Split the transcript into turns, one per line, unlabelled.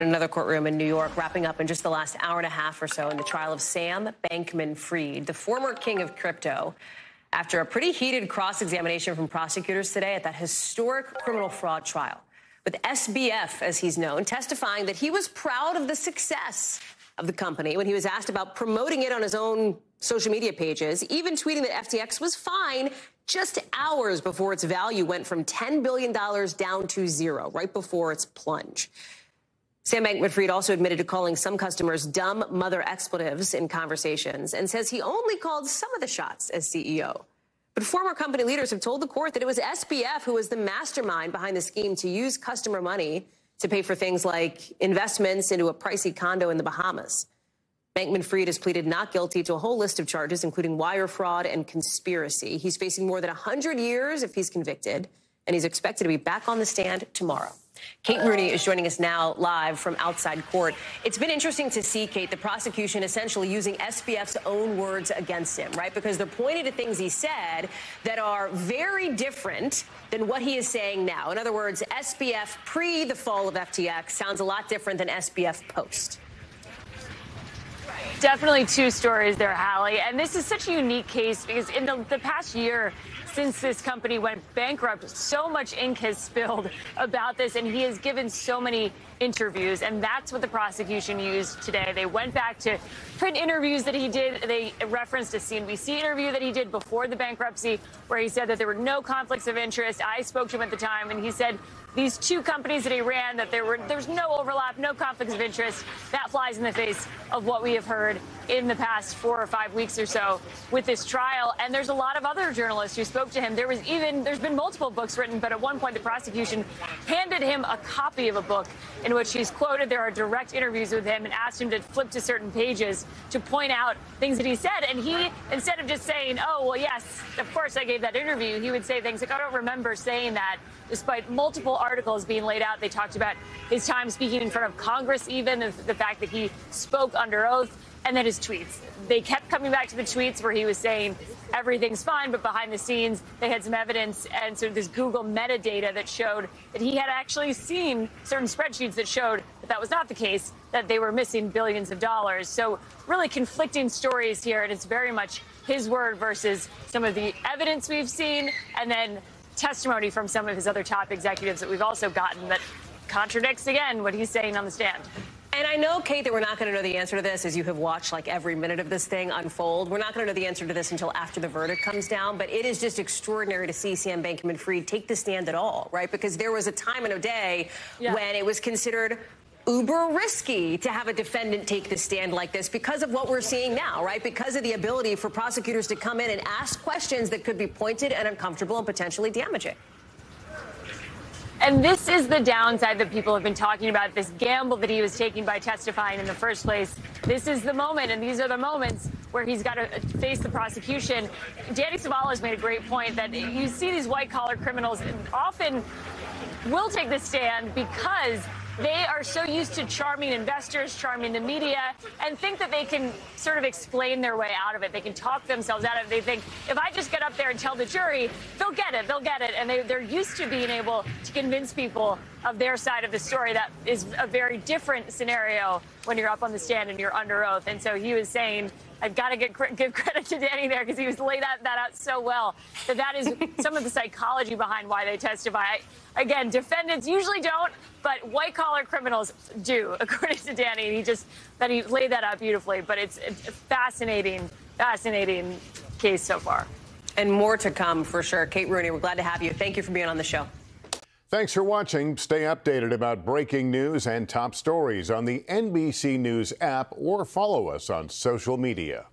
Another courtroom in New York wrapping up in just the last hour and a half or so in the trial of Sam Bankman-Fried, the former king of crypto, after a pretty heated cross-examination from prosecutors today at that historic criminal fraud trial, with SBF, as he's known, testifying that he was proud of the success of the company when he was asked about promoting it on his own social media pages, even tweeting that FTX was fine just hours before its value went from $10 billion down to zero, right before its plunge. Sam Bankman-Fried also admitted to calling some customers dumb mother expletives in conversations and says he only called some of the shots as CEO. But former company leaders have told the court that it was SBF who was the mastermind behind the scheme to use customer money to pay for things like investments into a pricey condo in the Bahamas. Bankman-Fried has pleaded not guilty to a whole list of charges, including wire fraud and conspiracy. He's facing more than 100 years if he's convicted, and he's expected to be back on the stand tomorrow. Kate Rooney is joining us now live from outside court. It's been interesting to see, Kate, the prosecution essentially using SBF's own words against him, right? Because they're pointing to things he said that are very different than what he is saying now. In other words, SBF pre the fall of FTX sounds a lot different than SBF post.
Definitely two stories there, Hallie. And this is such a unique case because in the past year, since this company went bankrupt, so much ink has spilled about this, and he has given so many interviews, and that's what the prosecution used today. They went back to print interviews that he did. They referenced a CNBC interview that he did before the bankruptcy, where he said that there were no conflicts of interest. I spoke to him at the time, and he said these two companies that he ran, that there's no overlap, no conflicts of interest. That flies in the face of what we have heard in the past 4 or 5 weeks or so with this trial. And there's a lot of other journalists who spoke to him. There's been multiple books written, but at one point the prosecution handed him a copy of a book in which he's quoted. There are direct interviews with him and asked him to flip to certain pages to point out things that he said. And he, instead of just saying, oh, well, yes, of course I gave that interview, he would say things like, I don't remember saying that. Despite multiple articles being laid out, they talked about his time speaking in front of Congress, even the fact that he spoke under oath, and then his tweets. They kept coming back to the tweets where he was saying everything's fine, but behind the scenes, they had some evidence and sort of this Google metadata that showed that he had actually seen certain spreadsheets that showed that that was not the case, that they were missing billions of dollars. So really conflicting stories here, and it's very much his word versus some of the evidence we've seen, and then testimony from some of his other top executives that we've also gotten that contradicts, again, what he's saying on the stand.
And I know, Kate, that we're not going to know the answer to this, as you have watched like every minute of this thing unfold. We're not going to know the answer to this until after the verdict comes down. But it is just extraordinary to see Sam Bankman-Fried take the stand at all, right? Because there was a time in a day when it was considered uber risky to have a defendant take the stand like this because of what we're seeing now, right? Because of the ability for prosecutors to come in and ask questions that could be pointed and uncomfortable and potentially damaging.
And this is the downside that people have been talking about, this gamble that he was taking by testifying in the first place. This is the moment, and these are the moments where he's got to face the prosecution. Danny Savala's made a great point that you see these white-collar criminals often will take the stand because they are so used to charming investors, charming the media, and think that they can sort of explain their way out of it. They can talk themselves out of it. They think, if I just get up there and tell the jury, they'll get it, they'll get it. And they're used to being able to convince people of their side of the story. That is a very different scenario when you're up on the stand and you're under oath. And so he was saying, I've got to give credit to Danny there because he was laid that out so well. That is some of the psychology behind why they testify. Again, defendants usually don't, but white-collar criminals do, according to Danny. He laid that out beautifully. But it's a fascinating case so far.
And more to come for sure. Kate Rooney, we're glad to have you. Thank you for being on the show.
Thanks for watching. Stay updated about breaking news and top stories on the NBC News app or follow us on social media.